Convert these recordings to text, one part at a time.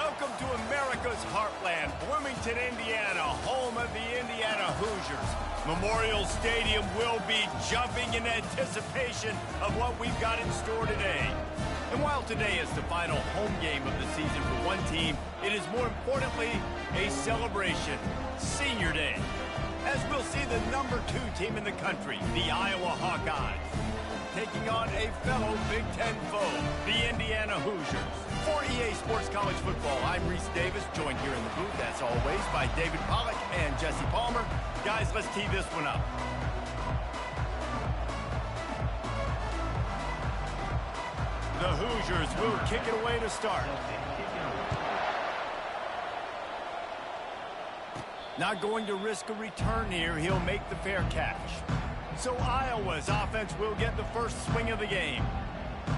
Welcome to America's heartland, Bloomington, Indiana, home of the Indiana Hoosiers. Memorial Stadium will be jumping in anticipation of what we've got in store today. And while today is the final home game of the season for one team, it is more importantly a celebration, Senior Day, as we'll see the #2 team in the country, the Iowa Hawkeyes, taking on a fellow Big Ten foe, the Indiana Hoosiers. For EA Sports College Football, I'm Reese Davis, joined here in the booth, as always, by David Pollack and Jesse Palmer. Guys, let's tee this one up. The Hoosiers will kick it away to start. Not going to risk a return here. He'll make the fair catch. So Iowa's offense will get the first swing of the game.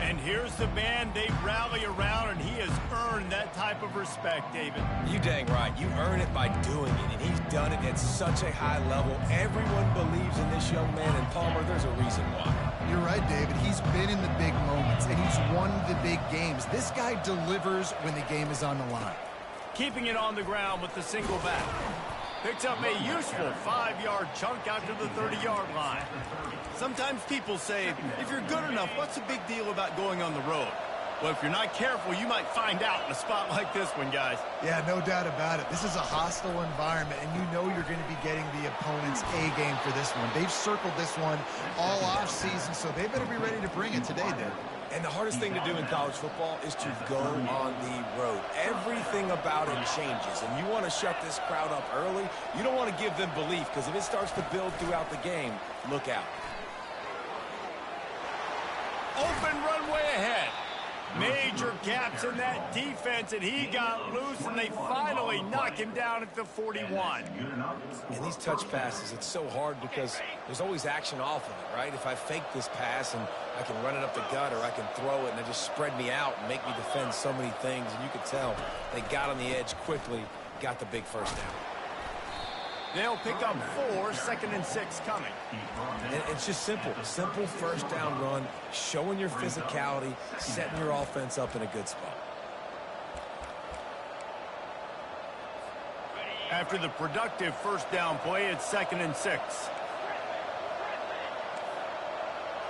And here's the man they rally around, and he has earned that type of respect, David. You dang right. You earn it by doing it, and he's done it at such a high level. Everyone believes in this young man, and Palmer, there's a reason why. You're right, David. He's been in the big moments, and he's won the big games. This guy delivers when the game is on the line. Keeping it on the ground with the single back. Picks up a useful 5-yard chunk out to the 30-yard line. Sometimes people say, if you're good enough, what's the big deal about going on the road? Well, if you're not careful, you might find out in a spot like this one, guys. Yeah, no doubt about it. This is a hostile environment, and you know you're going to be getting the opponent's A-game for this one. They've circled this one all offseason, so they better be ready to bring it today, David. And the hardest thing to do in college football is to go on the road. Everything about it changes, and you want to shut this crowd up early. You don't want to give them belief, because if it starts to build throughout the game, look out. Open runway ahead. Major gaps in that defense, and he got loose, and they finally knock him down at the 41. In these touch passes, it's so hard because there's always action off of it, right? If I fake this pass and I can run it up the gut, or I can throw it and they just spread me out and make me defend so many things, and you could tell they got on the edge quickly, got the big first down. They'll pick up 4, 2nd and 6 coming. And it's just simple. Simple first down run, showing your physicality, setting your offense up in a good spot. After the productive first down play, it's 2nd and 6.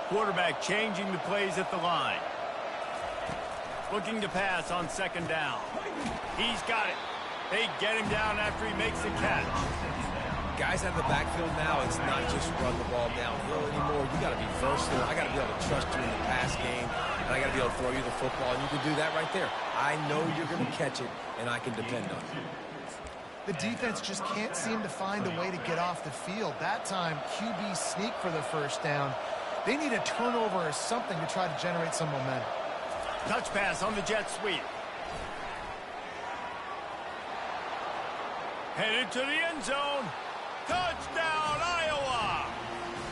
Quarterback changing the plays at the line. Looking to pass on 2nd down. He's got it. They get him down after he makes the catch. Guys out of the backfield now, it's not just run the ball downhill anymore. You got to be versatile. I got to be able to trust you in the pass game, and I got to be able to throw you the football, and you can do that right there. I know you're going to catch it, and I can depend on it. The defense just can't seem to find a way to get off the field. That time, QB sneak for the first down. They need a turnover or something to try to generate some momentum. Touch pass on the jet sweep. Headed to the end zone. Touchdown, Iowa!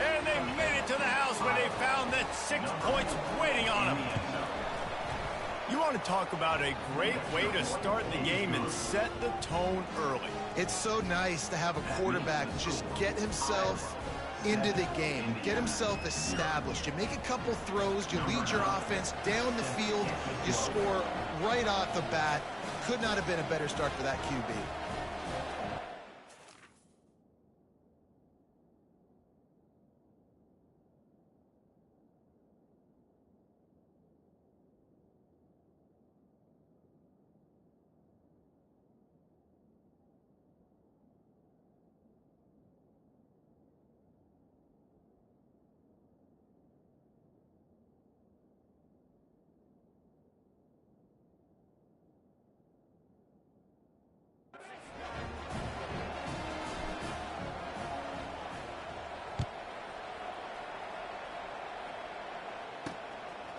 And they made it to the house when they found that 6 points waiting on them. You want to talk about a great way to start the game and set the tone early. It's so nice to have a quarterback just get himself into the game, get himself established. You make a couple throws, you lead your offense down the field, you score right off the bat. Could not have been a better start for that QB.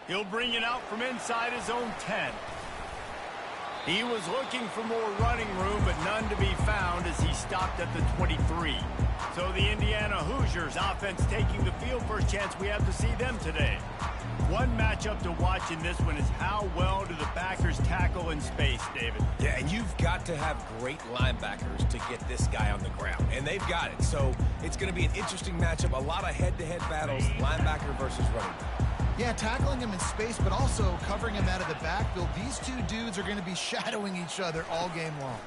He'll bring it out from inside his own 10. He was looking for more running room, but none to be found as he stopped at the 23. So the Indiana Hoosiers offense taking the field. First chance we have to see them today. One matchup to watch in this one is how well do the backers tackle in space, David? Yeah, and you've got to have great linebackers to get this guy on the ground, and they've got it. So it's going to be an interesting matchup, a lot of head-to-head battles, linebacker versus running back. Yeah, tackling him in space, but also covering him out of the backfield. These two dudes are going to be shadowing each other all game long.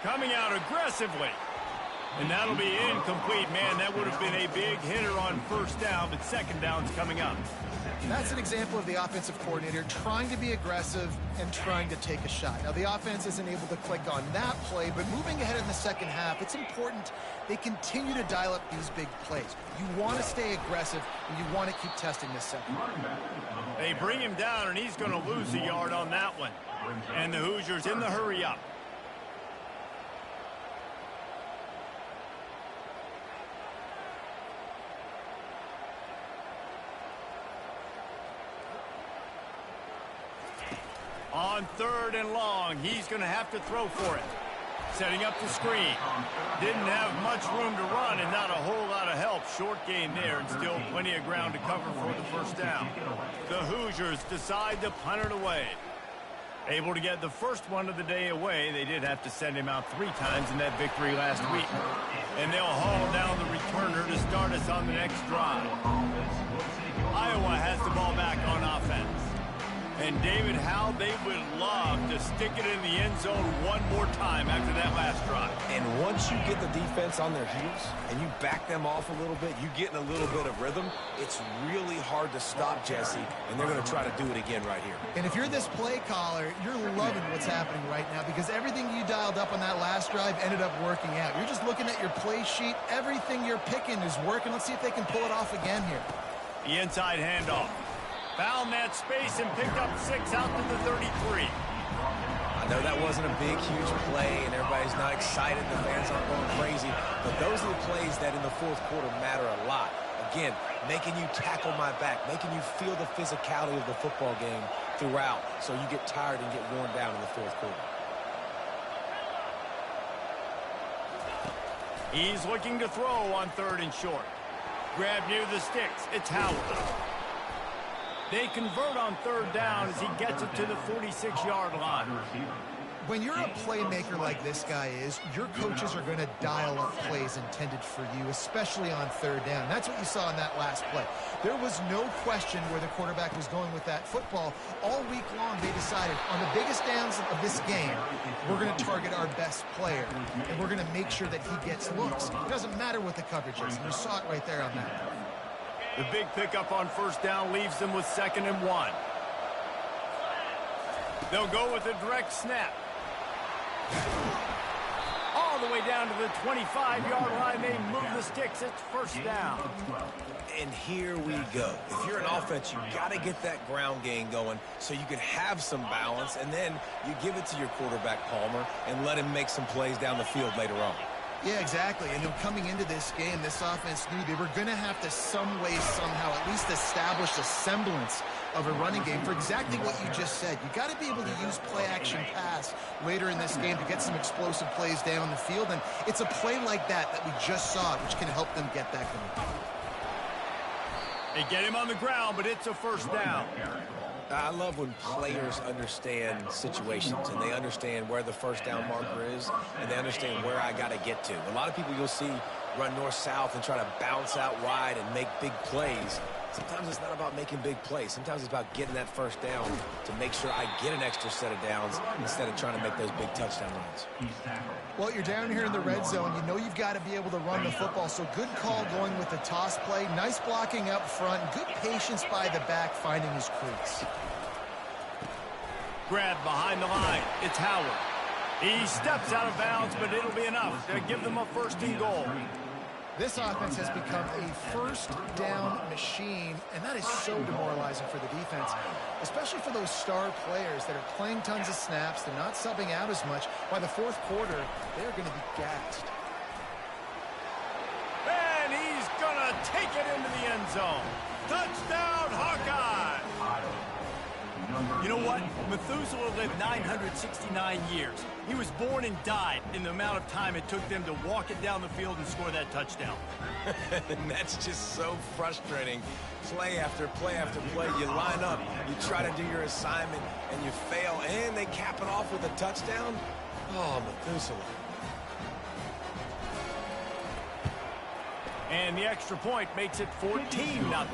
Coming out aggressively. And that'll be incomplete. Man, that would have been a big hitter on first down, but second down's coming up. That's an example of the offensive coordinator trying to be aggressive and trying to take a shot. Now, the offense isn't able to click on that play, but moving ahead in the second half, it's important they continue to dial up these big plays. You want to stay aggressive, and you want to keep testing this second. They bring him down, and he's going to lose a yard on that one. And the Hoosiers in the hurry up. On third and long, he's going to have to throw for it. Setting up the screen. Didn't have much room to run and not a whole lot of help. Short game there and still plenty of ground to cover for the first down. The Hoosiers decide to punt it away. Able to get the first one of the day away. They did have to send him out 3 times in that victory last week. And they'll haul down the returner to start us on the next drive. Iowa has the ball back on offense. And, David, how they would love to stick it in the end zone one more time after that last drive. And once you get the defense on their heels and you back them off a little bit, you get in a little bit of rhythm, it's really hard to stop Jesse, and they're going to try to do it again right here. And if you're this play caller, you're loving what's happening right now because everything you dialed up on that last drive ended up working out. You're just looking at your play sheet. Everything you're picking is working. Let's see if they can pull it off again here. The inside handoff. Found that space and picked up 6 out to the 33. I know that wasn't a big, huge play, and everybody's not excited. The fans aren't going crazy. But those are the plays that in the fourth quarter matter a lot. Again, making you tackle my back, making you feel the physicality of the football game throughout so you get tired and get worn down in the fourth quarter. He's looking to throw on third and short. Grab near the sticks. It's Howard. They convert on third down as he gets it to the 46-yard line. When you're a playmaker like this guy is, your coaches are going to dial up plays intended for you, especially on third down. That's what you saw in that last play. There was no question where the quarterback was going with that football. All week long, they decided on the biggest downs of this game, we're going to target our best player, and we're going to make sure that he gets looks. It doesn't matter what the coverage is, and you saw it right there on that play. The big pickup on first down leaves them with 2nd and 1. They'll go with a direct snap. All the way down to the 25-yard line. They move the sticks. It's first down. And here we go. If you're an offense, you got to get that ground game going so you can have some balance, and then you give it to your quarterback, Palmer, and let him make some plays down the field later on. Yeah, exactly. And then coming into this game, this offense knew they were going to have to some way, somehow, at least establish a semblance of a running game for exactly what you just said. You got to be able to use play-action pass later in this game to get some explosive plays down the field. And it's a play like that we just saw, which can help them get that going. They get him on the ground, but it's a first down. I love when players understand situations and they understand where the first down marker is and they understand where I got to get to. A lot of people you'll see run north-south and try to bounce out wide and make big plays. Sometimes it's not about making big plays. Sometimes it's about getting that first down to make sure I get an extra set of downs instead of trying to make those big touchdown runs. Well, you're down here in the red zone. You know you've got to be able to run the football, so good call going with the toss play. Nice blocking up front. Good patience by the back finding his crease. Grab behind the line. It's Howard. He steps out of bounds, but it'll be enough to give them a 1st and goal. This offense has become a first down machine, and that is so demoralizing for the defense, especially for those star players that are playing tons of snaps. They're not subbing out as much. By the fourth quarter, they're going to be gassed. And he's going to take it into the end zone. Touchdown, Hawkeye! You know what? Methuselah lived 969 years. He was born and died in the amount of time it took them to walk it down the field and score that touchdown. And that's just so frustrating. Play after play after play, you line up, you try to do your assignment, and you fail, and they cap it off with a touchdown? Oh, Methuselah. And the extra point makes it 14-0.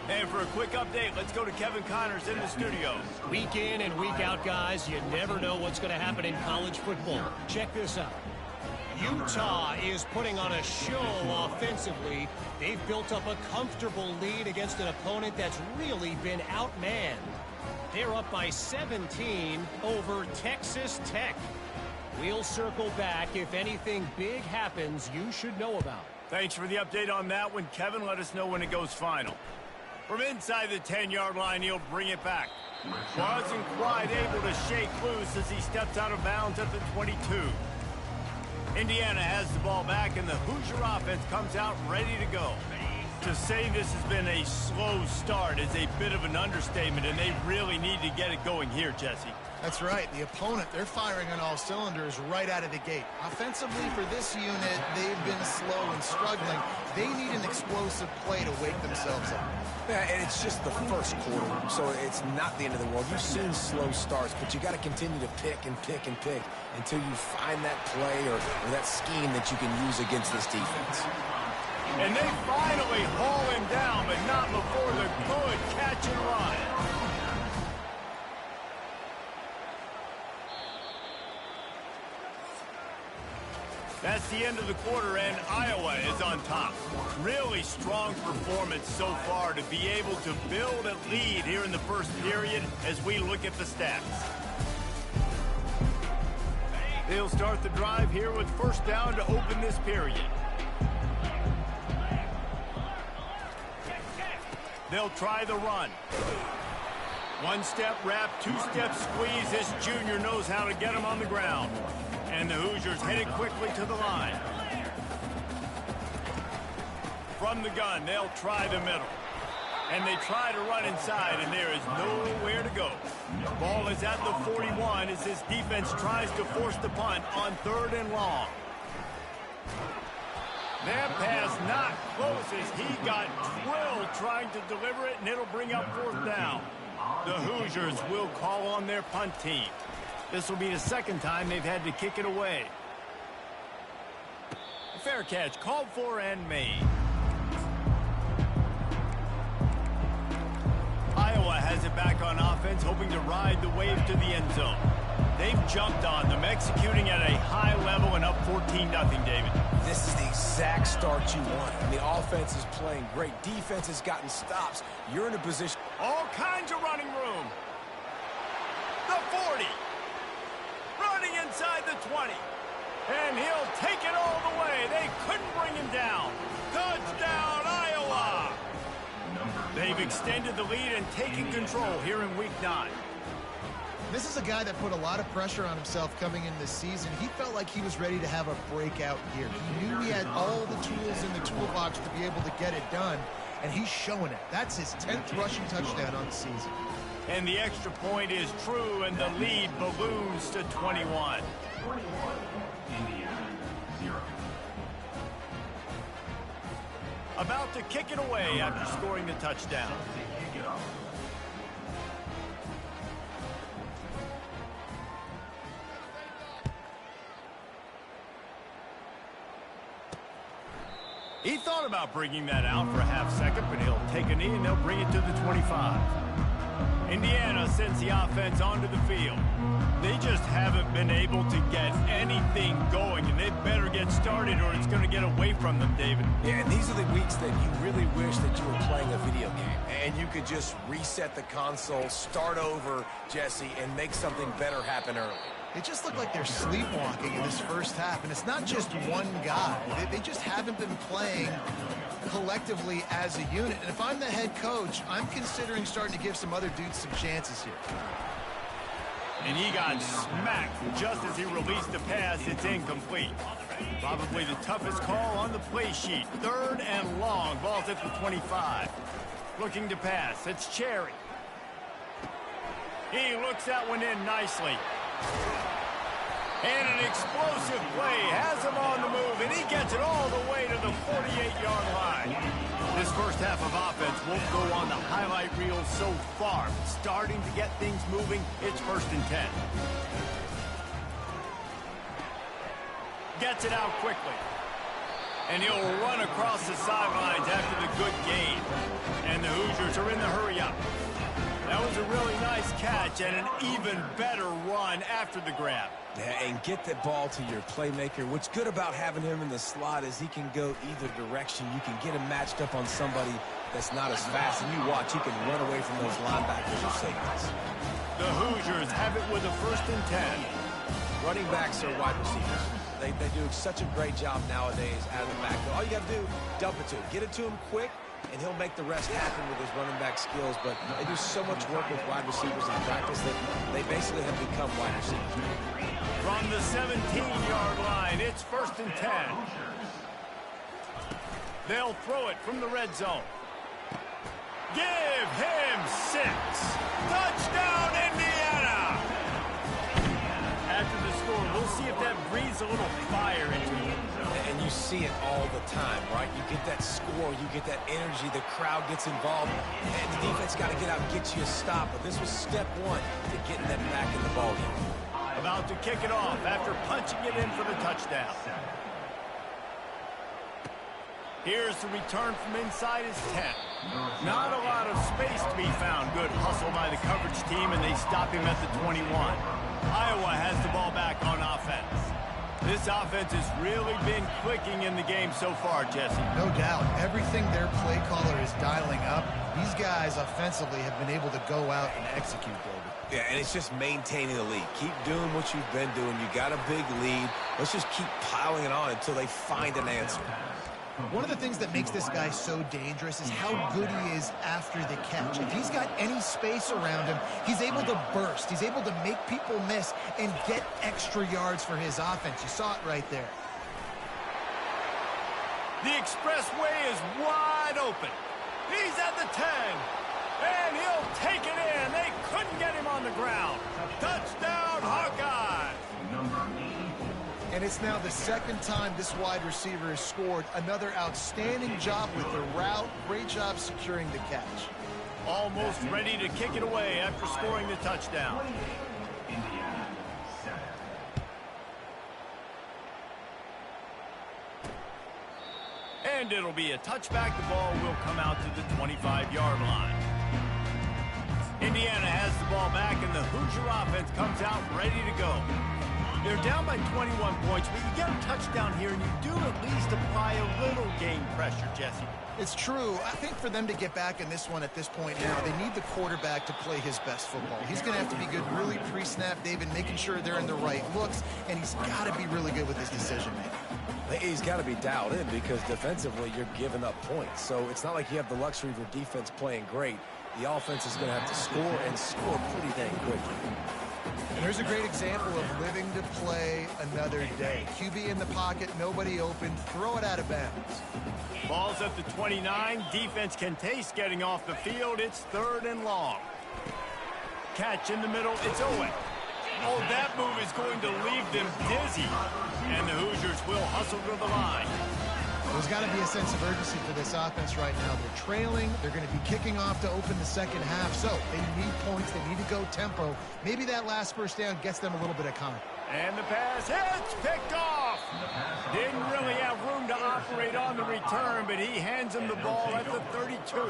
And for a quick update, let's go to Kevin Connors in the studio. Week in and week out, guys, you never know what's going to happen in college football. Check this out. Utah is putting on a show offensively. They've built up a comfortable lead against an opponent that's really been outmanned. They're up by 17 over Texas Tech. We'll circle back if anything big happens you should know about. Thanks for the update on that one, Kevin. Let us know when it goes final. From inside the 10-yard line, he'll bring it back. Wasn't quite able to shake loose as he steps out of bounds at the 22. Indiana has the ball back, and the Hoosier offense comes out ready to go. To say this has been a slow start is a bit of an understatement, and they really need to get it going here, Jesse. That's right. The opponent, they're firing on all cylinders right out of the gate. Offensively, for this unit, they've been slow and struggling. They need an explosive play to wake themselves up. Yeah, and it's just the first quarter, so it's not the end of the world. You've seen slow starts, but you got to continue to pick and pick and pick until you find that play or that scheme that you can use against this defense. And they finally haul him down, but not before the good catch and run. That's the end of the quarter, and Iowa is on top. Really strong performance so far to be able to build a lead here in the first period as we look at the stats. They'll start the drive here with first down to open this period. They'll try the run. One-step wrap, two-step squeeze. This junior knows how to get him on the ground. And the Hoosiers headed quickly to the line. From the gun, they'll try the middle. And they try to run inside, and there is nowhere to go. Ball is at the 41 as this defense tries to force the punt on 3rd and long. That pass not close as he got drilled trying to deliver it, and it'll bring up 4th down. The Hoosiers will call on their punt team. This will be the second time they've had to kick it away. Fair catch called for and made. Iowa has it back on offense, hoping to ride the wave to the end zone. They've jumped on them, executing at a high level and up 14-0, David. This is the exact start you want. And the offense is playing great. Defense has gotten stops. You're in a position. All kinds of running room. The 40. Running inside the 20. And he'll take it all the way. They couldn't bring him down. Touchdown, Iowa! They've extended the lead and taken control here in Week 9. This is a guy that put a lot of pressure on himself coming in this season. He felt like he was ready to have a breakout year. He knew he had all the tools in the toolbox to be able to get it done, and he's showing it. That's his 10th rushing touchdown on the season. And the extra point is true, and the lead balloons to 21. About to kick it away after scoring the touchdown. He thought about bringing that out for a half second, but he'll take a knee and they'll bring it to the 25. Indiana sends the offense onto the field. They just haven't been able to get anything going, and they better get started or it's going to get away from them, David. Yeah, and these are the weeks that you really wish that you were playing a video game and you could just reset the console, start over, Jesse, and make something better happen early. It just looked like they're sleepwalking in this first half, and it's not just one guy. They just haven't been playing collectively as a unit. And if I'm the head coach, I'm considering starting to give some other dudes some chances here. And he got smacked just as he released the pass. It's incomplete. Probably the toughest call on the play sheet. 3rd and long. Ball's at the 25. Looking to pass. It's Cherry. He looks that one in nicely. And an explosive play has him on the move, and he gets it all the way to the 48-yard line. This first half of offense won't go on the highlight reel so far. Starting to get things moving, it's 1st and 10. Gets it out quickly. And he'll run across the sidelines after the good gain. And the Hoosiers are in the hurry-up. That was a really nice catch and an even better run after the grab. Yeah, and get the ball to your playmaker. What's good about having him in the slot is he can go either direction. You can get him matched up on somebody that's not as fast. And you watch, he can run away from those linebackers or safeties. The Hoosiers have it with a 1st and 10. Running backs are wide receivers. They do such a great job nowadays out of the backfield. All you got to do, dump it to him. Get it to him quick, and he'll make the rest happen with his running back skills. But they do so much work with wide receivers in practice that they basically have become wide receivers. From the 17-yard line, it's 1st and 10. They'll throw it from the red zone. Give him 6. Touchdown, Indiana! After the score, we'll see if that breathes a little fire into him. And you see it all the time, right? You get that score, you get that energy, the crowd gets involved, and the defense got to get out and get you a stop. But this was step 1 to getting them back in the ballgame. About to kick it off after punching it in for the touchdown. Here's the return from inside his 10. Not a lot of space to be found. Good hustle by the coverage team, and they stop him at the 21. Iowa has the ball back on offense. This offense has really been clicking in the game so far, Jesse. No doubt. Everything their play caller is dialing up, these guys offensively have been able to go out and execute, baby. Yeah, and it's just maintaining the lead. Keep doing what you've been doing. You got a big lead. Let's just keep piling it on until they find an answer. One of the things that makes this guy so dangerous is how good he is after the catch. If he's got any space around him, he's able to burst. He's able to make people miss and get extra yards for his offense. You saw it right there. The expressway is wide open. He's at the 10. And he'll take it in. They couldn't get him on the ground. Touchdown, Hawkeyes. And it's now the 2nd time this wide receiver has scored. Another outstanding job with the route. Great job securing the catch. Almost ready to kick it away after scoring the touchdown. And it'll be a touchback. The ball will come out to the 25-yard line. Indiana has the ball back, and the Hoosier offense comes out ready to go. They're down by 21 points, but you get a touchdown here, and you do at least apply a little game pressure, Jesse. It's true. I think for them to get back in this one at this point now, they need the quarterback to play his best football. He's going to have to be good really pre-snap, David, making sure they're in the right looks, and he's got to be really good with his decision-making. He's got to be dialed in because defensively you're giving up points. So it's not like you have the luxury of your defense playing great. The offense is going to have to score and score pretty dang quickly. And here's a great example of living to play another day. QB in the pocket, nobody open, throw it out of bounds. Ball's at the 29. Defense can taste getting off the field. It's 3rd and long. Catch in the middle. It's Owen. Oh, that move is going to leave them dizzy. And the Hoosiers will hustle to the line. There's got to be a sense of urgency for this offense right now. They're trailing. They're going to be kicking off to open the 2nd half. So they need points. They need to go tempo. Maybe that last 1st down gets them a little bit of confidence. And the pass hits, picked off. Didn't really have room to operate on the return, but he hands him the ball at the 32.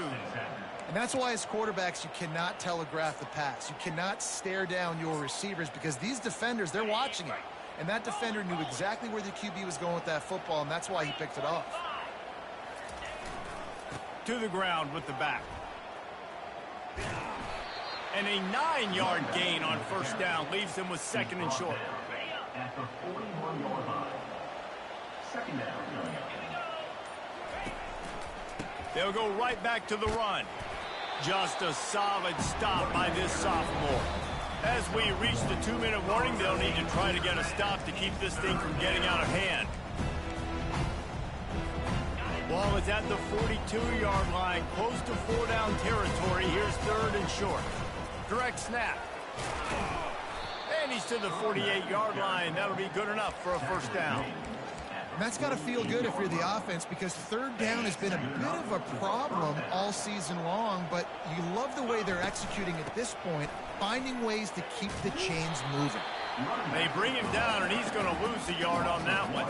And that's why as quarterbacks, you cannot telegraph the pass. You cannot stare down your receivers because these defenders, they're watching it. And that defender knew exactly where the QB was going with that football, and that's why he picked it off. To the ground with the back. And a 9-yard gain on 1st down leaves them with 2nd and short. At the 41-yard line. 2nd down. They'll go right back to the run. Just a solid stop by this sophomore. As we reach the 2-minute warning, they'll need to try to get a stop to keep this thing from getting out of hand. Ball is at the 42-yard line, close to 4-down territory. Here's 3rd and short. Direct snap. And he's to the 48-yard line. That'll be good enough for a 1st down. And that's got to feel good if you're the offense because 3rd down has been a bit of a problem all season long, but you love the way they're executing at this point, finding ways to keep the chains moving. They bring him down, and he's going to lose a yard on that one.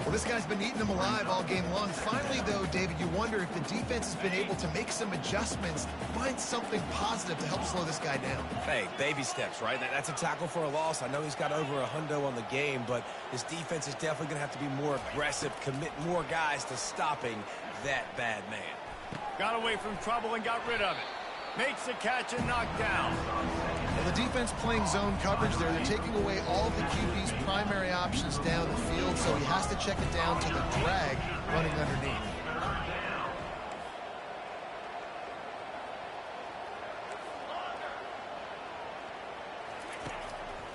Well, this guy's been eating them alive all game long. Finally, though, David, you wonder if the defense has been able to make some adjustments, find something positive to help slow this guy down. Hey, baby steps, right? That's a tackle for a loss. I know he's got over $100 on the game, but this defense is definitely going to have to be more aggressive, commit more guys to stopping that bad man. Got away from trouble and got rid of it. Makes the catch and knocked down. Well, the defense playing zone coverage there. They're taking away all of the QB's primary options down the field, so he has to check it down to the drag running underneath.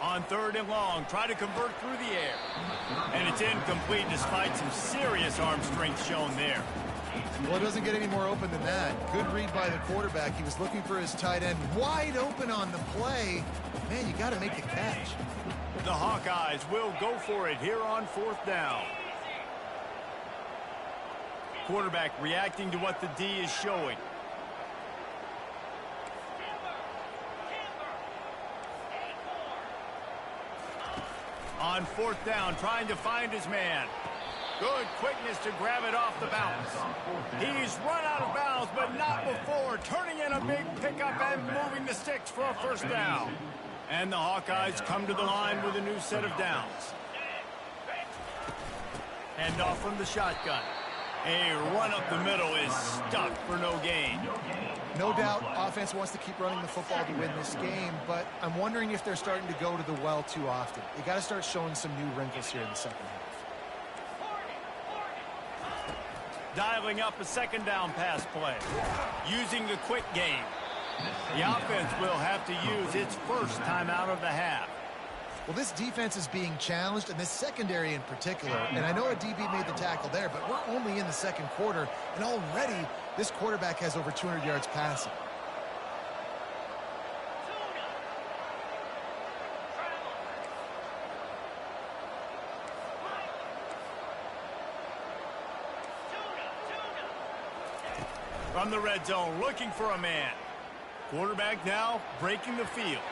On 3rd and long, try to convert through the air. And it's incomplete despite some serious arm strength shown there. Well, it doesn't get any more open than that. Good read by the quarterback. He was looking for his tight end wide open on the play. Man, you got to make the catch. The Hawkeyes will go for it here on 4th down. Quarterback reacting to what the D is showing. On 4th down, trying to find his man. Good quickness to grab it off the bounce. He's run out of bounds, but not before. Turning in a big pickup and moving the sticks for a 1st down. And the Hawkeyes come to the line with a new set of downs. Hand off from the shotgun. A run up the middle is stuck for no gain. No doubt offense wants to keep running the football to win this game, but I'm wondering if they're starting to go to the well too often. You got to start showing some new wrinkles here in the second half. Dialing up a 2nd down pass play. Using the quick game. The offense will have to use its first timeout of the half. Well, this defense is being challenged, and this secondary in particular. And I know a DB made the tackle there, but we're only in the 2nd quarter, and already this quarterback has over 200 yards passing. From the red zone, looking for a man. Quarterback now breaking the field.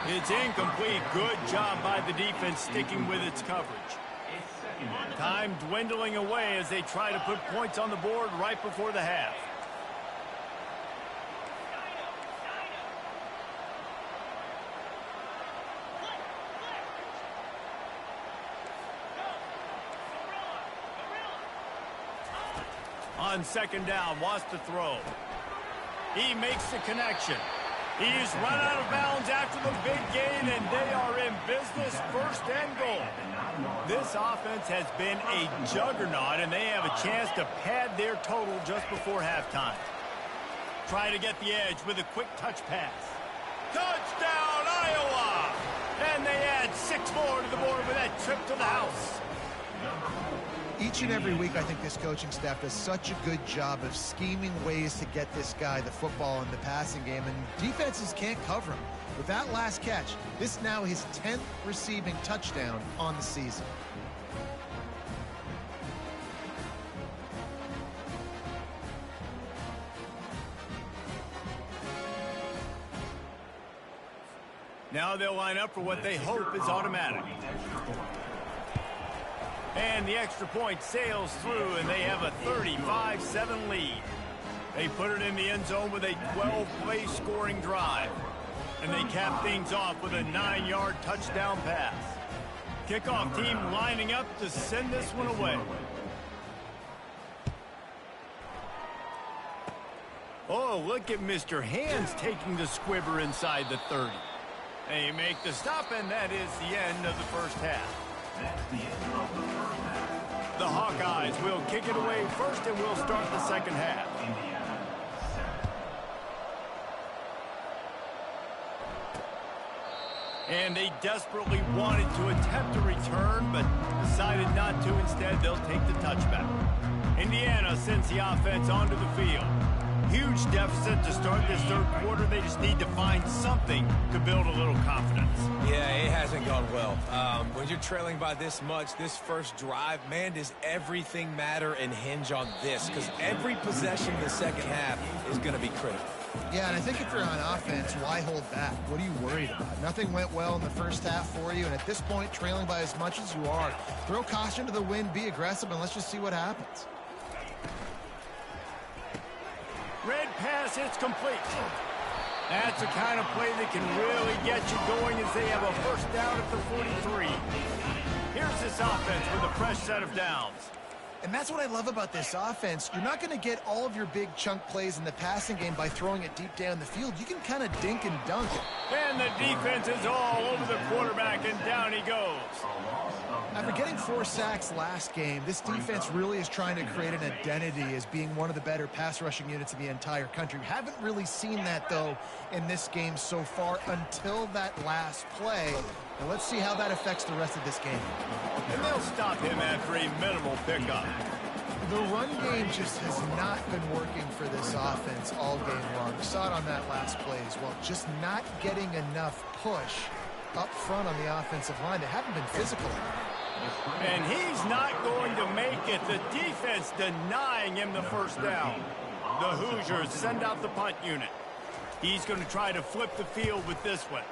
It's incomplete. Good job by the defense sticking with its coverage. Time dwindling away as they try to put points on the board right before the half. On 2nd down, wants to throw. He makes the connection. He's run out of bounds after the big gain, and they are in business, 1st and goal. This offense has been a juggernaut, and they have a chance to pad their total just before halftime. Try to get the edge with a quick touch pass. Touchdown, Iowa! And they add 6 more to the board with that trip to the house. Each and every week, I think this coaching staff does such a good job of scheming ways to get this guy the football in the passing game, and defenses can't cover him. With that last catch, this now his 10th receiving touchdown on the season. Now they'll line up for what they hope is automatic. And the extra point sails through, and they have a 35-7 lead. They put it in the end zone with a 12-play scoring drive. And they cap things off with a 9-yard touchdown pass. Kickoff team lining up to send this one away. Oh, look at Mr. Hands taking the squibber inside the 30. They make the stop, and that is the end of the first half. The Hawkeyes will kick it away first, and we'll start the second half. And they desperately wanted to attempt a return, but decided not to. Instead, they'll take the touchback. Indiana sends the offense onto the field. Huge deficit to start this third quarter. They just need to find something to build a little confidence. Yeah, it hasn't gone well. When you're trailing by this much, this first drive, man, does everything matter and hinge on this? Because every possession in the second half is going to be critical. Yeah, and I think if you're on offense, why hold back? What are you worried about? Nothing went well in the first half for you, and at this point, trailing by as much as you are, throw caution to the wind, be aggressive, and let's just see what happens. Red pass, it's complete. That's the kind of play that can really get you going as they have a first down at the 43. Here's this offense with a fresh set of downs. And that's what I love about this offense. You're not going to get all of your big chunk plays in the passing game by throwing it deep down the field. You can kind of dink and dunk it. And the defense is all over the quarterback, and down he goes. After getting 4 sacks last game, this defense really is trying to create an identity as being one of the better pass rushing units in the entire country. We haven't really seen that, though, in this game so far until that last play. And let's see how that affects the rest of this game. And they'll stop him after a minimal pickup. The run game just has not been working for this offense all game long. We saw it on that last play as well. Just not getting enough push up front on the offensive line. They haven't been physical enough. And he's not going to make it. The defense denying him the first down. The Hoosiers send out the punt unit. He's going to try to flip the field with this one.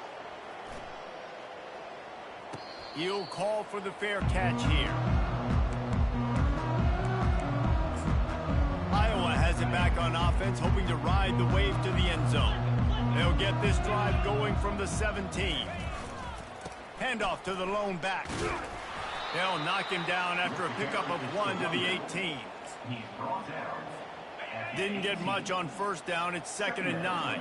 He'll call for the fair catch here. Iowa has it back on offense, hoping to ride the wave to the end zone. They'll get this drive going from the 17. Handoff to the lone back. They'll knock him down after a pickup of 1 to the 18. Didn't get much on first down. It's 2nd and 9.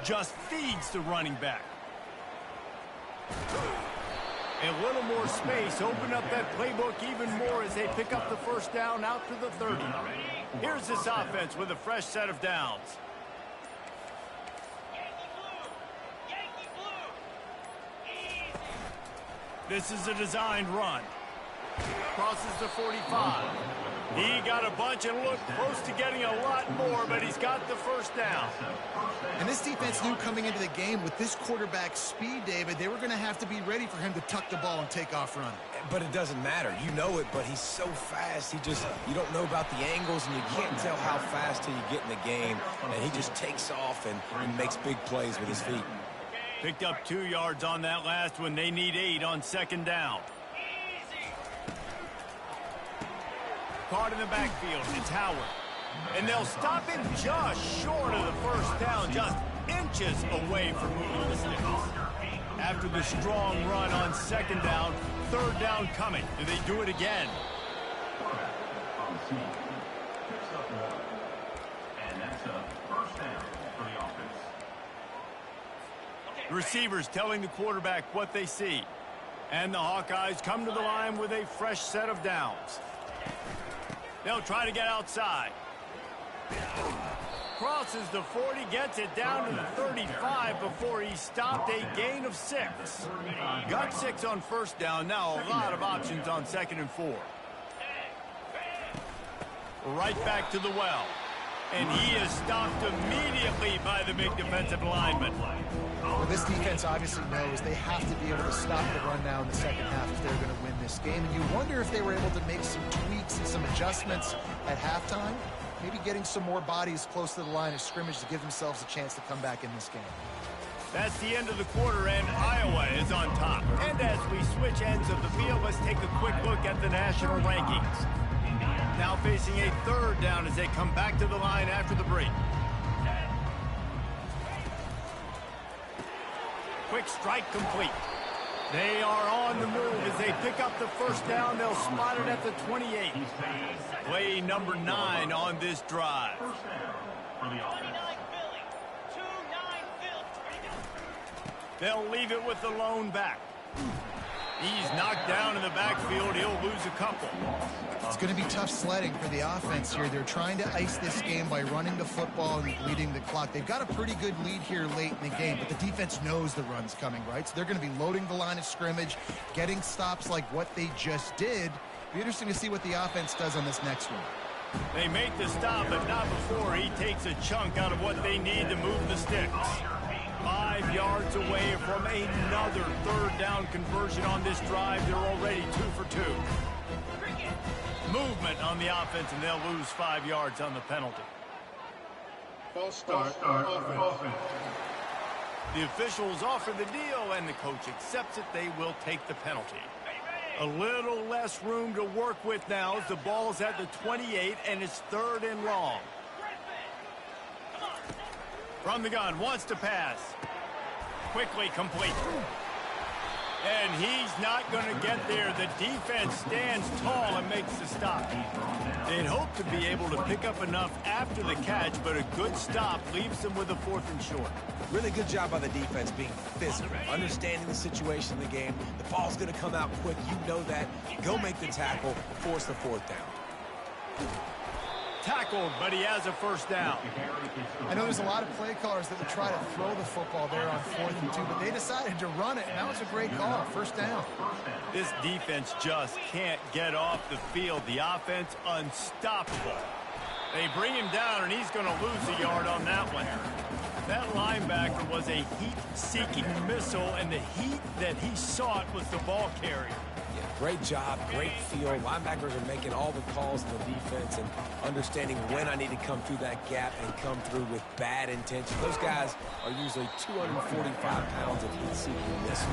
Just feeds the running back. A little more space. Open up that playbook even more as they pick up the first down out to the 30. Here's this offense with a fresh set of downs. This is a designed run. Crosses the 45. He got a bunch and looked close to getting a lot more, but he's got the first down. And this defense knew coming into the game with this quarterback's speed, David, they were going to have to be ready for him to tuck the ball and take off running. But it doesn't matter. You know it, but he's so fast. You don't know about the angles, and you can't tell how fast till you get in the game. And he just takes off and makes big plays with his feet. Picked up 2 yards on that last one. They need 8 on 2nd down. Caught in the backfield. It's Howard. And they'll stop him just short of the first down, just inches away from moving the sticks. After the strong run on 2nd down, 3rd down coming. Do they do it again? And that's a first down for the offense. The receivers telling the quarterback what they see. And the Hawkeyes come to the line with a fresh set of downs. They'll try to get outside. Crosses the 40, gets it down to the 35 before he stopped. A gain of 6. Got 6 on first down. Now a lot of options on 2nd and 4. Right back to the well. And he is stopped immediately by the big defensive lineman. Well, this defense obviously knows they have to be able to stop the run now in the second half if they're going to win this game. And you wonder if they were able to make some tweaks and some adjustments at halftime. Maybe getting some more bodies close to the line of scrimmage to give themselves a chance to come back in this game. That's the end of the quarter, and Iowa is on top. And as we switch ends of the field, let's take a quick look at the national rankings. Now facing a 3rd down as they come back to the line after the break. Quick strike complete. They are on the move as they pick up the first down. They'll spot it at the 28. Play number 9 on this drive. They'll leave it with the lone back. He's knocked down in the backfield. He'll lose a couple. It's going to be tough sledding for the offense here. They're trying to ice this game by running the football and leading the clock. They've got a pretty good lead here late in the game, but the defense knows the run's coming, right? So they're going to be loading the line of scrimmage, getting stops like what they just did. Be interesting to see what the offense does on this next one. They make the stop, but not before he takes a chunk out of what they need to move the sticks. 5 yards away from another 3rd down conversion on this drive. They're already 2 for 2. movement on the offense, and they'll lose 5 yards on the penalty. False start offense. The officials offer the deal, and the coach accepts it. They will take the penalty. A little less room to work with now as the ball's at the 28, and it's 3rd and long. From the gun, wants to pass. Quickly complete. And he's not going to get there. The defense stands tall and makes the stop. They'd hope to be able to pick up enough after the catch, but a good stop leaves them with a 4th and short. Really good job by the defense being physical, understanding the situation in the game. The ball's going to come out quick. You know that. Go make the tackle, force the 4th down. Tackled, but he has a 1st down. I know there's a lot of play callers that would try to throw the football there on 4th and 2, but they decided to run it, and that was a great call. 1st down. This defense just can't get off the field. The offense unstoppable. They bring him down, and he's going to lose a yard on that one. That linebacker was a heat-seeking missile, and the heat that he sought was the ball carrier. Yeah, great job, great feel. Linebackers are making all the calls in the defense and understanding when I need to come through that gap and come through with bad intention. Those guys are usually 245 pounds of heat-seeking missile.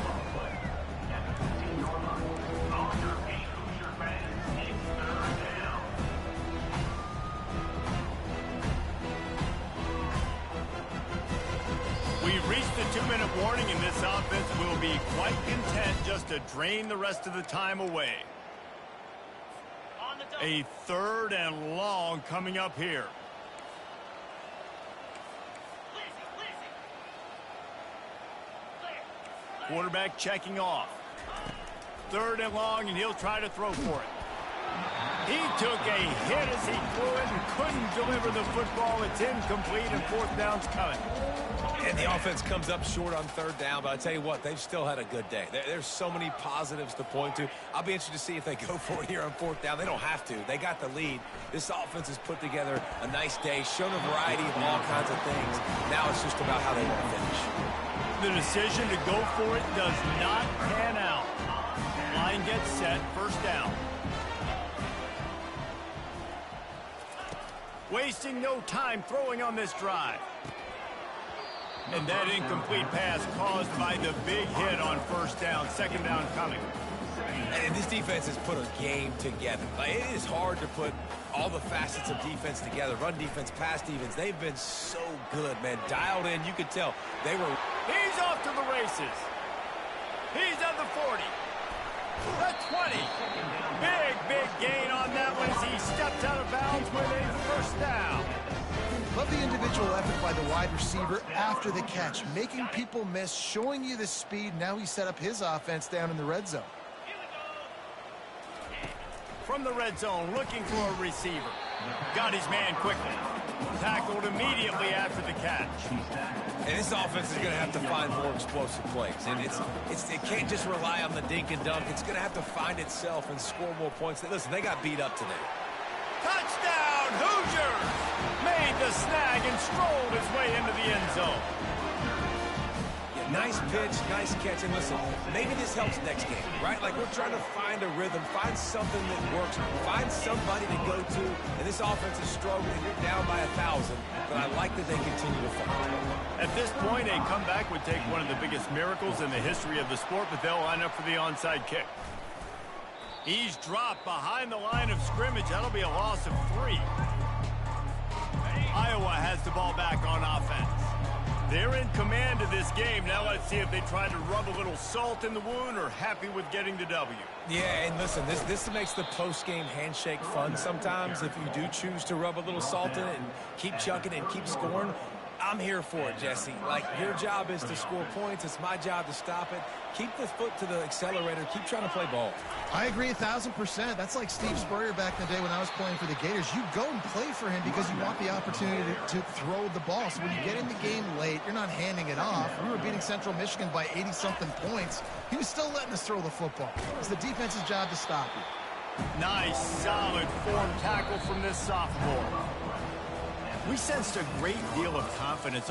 We've reached the 2-minute warning, and this offense will be quite content just to drain the rest of the time away. A 3rd and long coming up here. Quarterback checking off. 3rd and long, and he'll try to throw for it. He took a hit as he threw it and couldn't deliver the football. It's incomplete, and 4th down's coming. And the offense comes up short on 3rd down, but I tell you what, they've still had a good day. There's so many positives to point to. I'll be interested to see if they go for it here on 4th down. They don't have to. They got the lead. This offense has put together a nice day, shown a variety of all kinds of things. Now it's just about how they want to finish. The decision to go for it does not pan out. Line gets set, 1st down. Wasting no time throwing on this drive. And that incomplete pass caused by the big hit on 1st down. 2nd down coming. And this defense has put a game together. Like, it is hard to put all the facets of defense together. Run defense, pass defense. They've been so good, man. Dialed in. You could tell they were. He's off to the races. He's at the 40. The 20. Big gain on that one as he stepped out of bounds with a 1st down. Love the individual effort by the wide receiver after the catch, making people miss, showing you the speed. Now he set up his offense down in the red zone. From the red zone, looking for a receiver. Got his man quickly. Tackled immediately after the catch. And this offense is going to have to find more explosive plays. And it can't just rely on the dink and dunk. It's going to have to find itself and score more points. Listen, they got beat up today. Touchdown, Hoosiers! Made the snag and strolled his way into the end zone. Yeah, nice pitch, nice catch. And listen, maybe this helps next game, right? Like, we're trying to find a rhythm, find something that works, find somebody to go to. And this offense is struggling. You're down by 1,000, but I like that they continue to fight. At this point, a comeback would take one of the biggest miracles in the history of the sport, but they'll line up for the onside kick. He's dropped behind the line of scrimmage. That'll be a loss of 3. Iowa has the ball back on offense. They're in command of this game. Now let's see if they try to rub a little salt in the wound or happy with getting the W. Yeah, and listen, this makes the post-game handshake fun sometimes if you do choose to rub a little salt in it and keep chucking and keep scoring. I'm here for it, Jesse. Like, your job is to score points. It's my job to stop it. Keep the foot to the accelerator. Keep trying to play ball. I agree 1,000%. That's like Steve Spurrier back in the day when I was playing for the Gators. You go and play for him because you want the opportunity to throw the ball. So when you get in the game late, you're not handing it off. We were beating Central Michigan by 80-something points. He was still letting us throw the football. It's the defense's job to stop you. Nice, solid form tackle from this sophomore. We sensed a great deal of confidence.